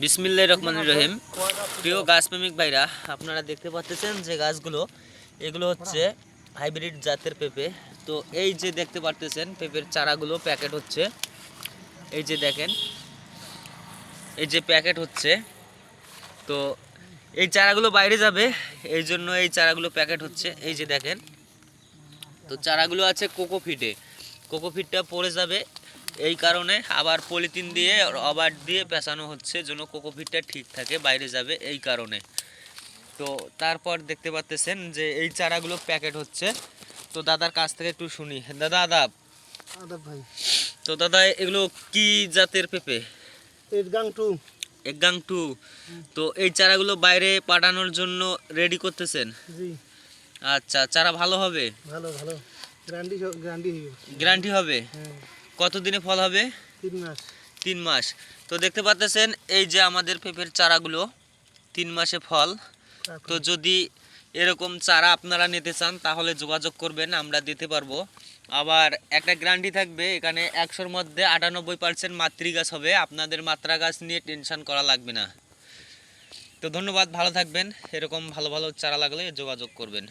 বিসমিল্লাহির রহমানির রহিম। প্রিয় গাছপ্রেমিক ভাইরা, আপনারা দেখতে পাচ্ছেন যে গাছগুলো এগুলো হচ্ছে হাইব্রিড জাতের পেঁপে। তো এই যে দেখতে পাচ্ছেন পেঁপের চারাগুলো প্যাকেট হচ্ছে, এই যে দেখেন এই যে প্যাকেট হচ্ছে। তো এই চারাগুলো বাইরে যাবে, এই জন্য এই চারাগুলো প্যাকেট হচ্ছে, এই যে দেখেন। তো চারাগুলো আছে কোকোফিটে, কোকোফিটটা পড়ে যাবে এই কারণে আবার পলিথিন দিয়ে রবার দিয়ে পেঁচানো হচ্ছে যেন কোকোফিটটা ঠিক থাকে, বাইরে যাবে এই কারণে। তো তারপর দেখতে পাচ্ছেন যে এই চারাগুলো প্যাকেট হচ্ছে। তো দাদার কাছ থেকে একটু শুনি। দাদা আদাব। আদাব ভাই। তো দাদা এগুলো কি জাতের পেঁপে? একগাং টু। একগাং টু। তো এই চারাগুলো বাইরে পাঠানোর জন্য রেডি করতেছেন? জি। আচ্ছা, চারা ভালো হবে? ভালো ভালো। গ্যারান্টি হবে? হ্যাঁ। কতদিনে ফল হবে? 3 মাস। 3 মাস। তো দেখতে পাচ্ছেন এই যে আমাদের পেঁপের চারাগুলো 3 মাসে ফল। তো যদি এরকম চারা আপনারা নিতে চান তাহলে যোগাযোগ করবেন, আমরা দিতে পারবো। আবার একটা গ্যারান্টি থাকবে, এখানে 100-র মধ্যে 98% মাতৃ গাছ হবে, আপনাদের মাত্রা গাছ নিয়ে টেনশন করা লাগবে না। তো ধন্যবাদ, ভালো থাকবেন। এরকম ভালো ভালো চারা লাগলে যোগাযোগ করবেন।